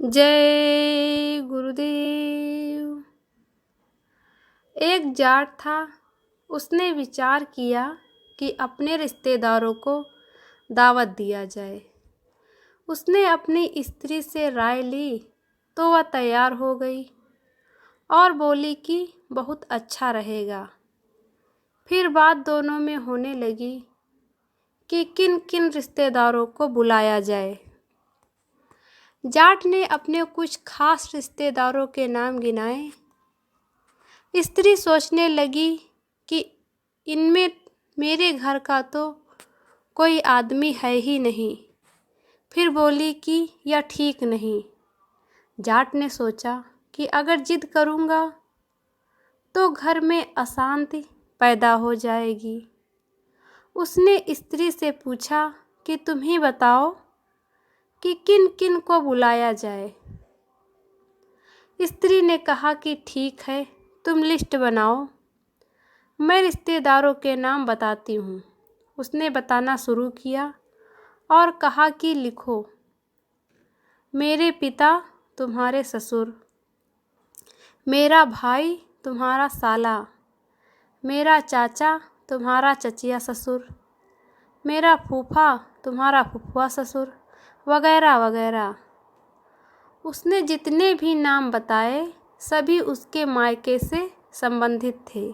जय गुरुदेव। एक जाट था। उसने विचार किया कि अपने रिश्तेदारों को दावत दिया जाए। उसने अपनी स्त्री से राय ली तो वह तैयार हो गई और बोली कि बहुत अच्छा रहेगा। फिर बात दोनों में होने लगी कि किन किन रिश्तेदारों को बुलाया जाए। जाट ने अपने कुछ खास रिश्तेदारों के नाम गिनाए। स्त्री सोचने लगी कि इनमें मेरे घर का तो कोई आदमी है ही नहीं। फिर बोली कि यह ठीक नहीं। जाट ने सोचा कि अगर जिद करूँगा तो घर में अशांति पैदा हो जाएगी। उसने स्त्री से पूछा कि तुम ही बताओ कि किन किन को बुलाया जाए। स्त्री ने कहा कि ठीक है, तुम लिस्ट बनाओ, मैं रिश्तेदारों के नाम बताती हूँ। उसने बताना शुरू किया और कहा कि लिखो, मेरे पिता तुम्हारे ससुर, मेरा भाई तुम्हारा साला, मेरा चाचा तुम्हारा चचिया ससुर, मेरा फूफा तुम्हारा फुफुआ ससुर, वगैरह वगैरह। उसने जितने भी नाम बताए सभी उसके मायके से संबंधित थे।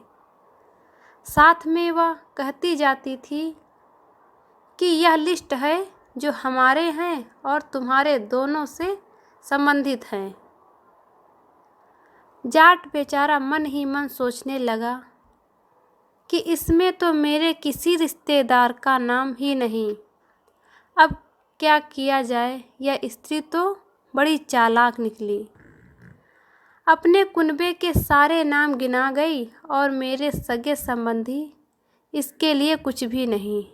साथ में वह कहती जाती थी कि यह लिस्ट है जो हमारे हैं और तुम्हारे दोनों से संबंधित हैं। जाट बेचारा मन ही मन सोचने लगा कि इसमें तो मेरे किसी रिश्तेदार का नाम ही नहीं। अब क्या किया जाए। यह स्त्री तो बड़ी चालाक निकली। अपने कुनबे के सारे नाम गिना गई और मेरे सगे संबंधी इसके लिए कुछ भी नहीं।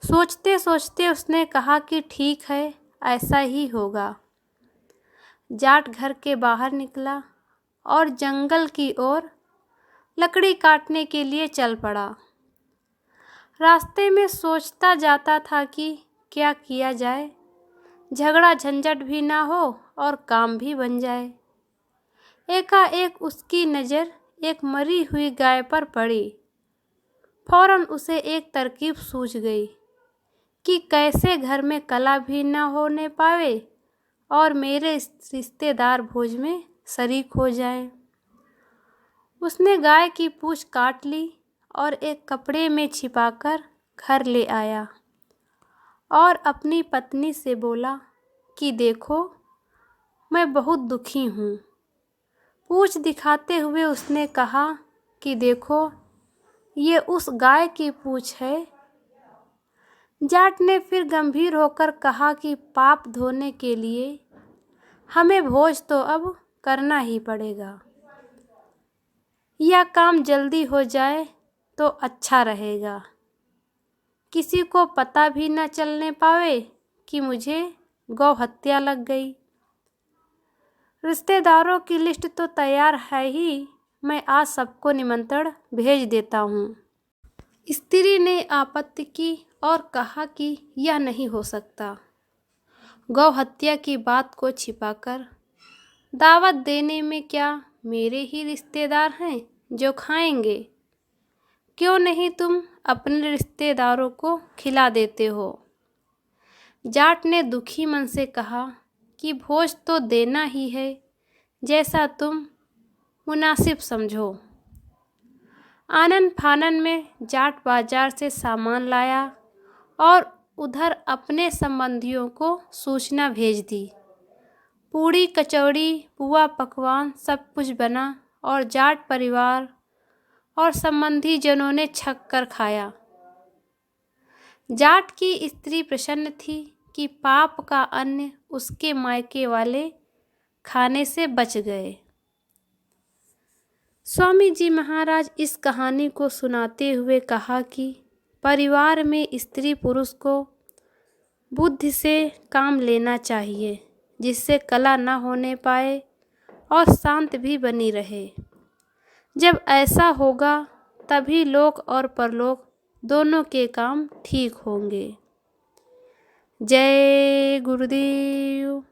सोचते सोचते उसने कहा कि ठीक है, ऐसा ही होगा। जाट घर के बाहर निकला और जंगल की ओर लकड़ी काटने के लिए चल पड़ा। रास्ते में सोचता जाता था कि क्या किया जाए, झगड़ा झंझट भी ना हो और काम भी बन जाए। एकाएक उसकी नज़र एक मरी हुई गाय पर पड़ी। फौरन उसे एक तरकीब सूझ गई कि कैसे घर में कला भी न होने पावे और मेरे रिश्तेदार भोज में शरीक हो जाएं। उसने गाय की पूंछ काट ली और एक कपड़े में छिपाकर घर ले आया और अपनी पत्नी से बोला कि देखो, मैं बहुत दुखी हूँ। पूंछ दिखाते हुए उसने कहा कि देखो, ये उस गाय की पूंछ है। जाट ने फिर गंभीर होकर कहा कि पाप धोने के लिए हमें भोज तो अब करना ही पड़ेगा। यह काम जल्दी हो जाए तो अच्छा रहेगा। किसी को पता भी न चलने पावे कि मुझे गौ हत्या लग गई। रिश्तेदारों की लिस्ट तो तैयार है ही, मैं आज सबको निमंत्रण भेज देता हूँ। स्त्री ने आपत्ति की और कहा कि यह नहीं हो सकता। गौ हत्या की बात को छिपाकर दावत देने में क्या मेरे ही रिश्तेदार हैं जो खाएंगे? क्यों नहीं तुम अपने रिश्तेदारों को खिला देते हो? जाट ने दुखी मन से कहा कि भोज तो देना ही है, जैसा तुम मुनासिब समझो। आनन फानन में जाट बाजार से सामान लाया और उधर अपने संबंधियों को सूचना भेज दी। पूड़ी कचौड़ी पुआ पकवान सब कुछ बना और जाट परिवार और संबंधी जनों ने छक कर खाया। जाट की स्त्री प्रसन्न थी कि पाप का अन्न उसके मायके वाले खाने से बच गए। स्वामी जी महाराज इस कहानी को सुनाते हुए कहा कि परिवार में स्त्री पुरुष को बुद्धि से काम लेना चाहिए, जिससे कला न होने पाए और शांत भी बनी रहे। जब ऐसा होगा तभी लोक और परलोक दोनों के काम ठीक होंगे। जय गुरुदेव।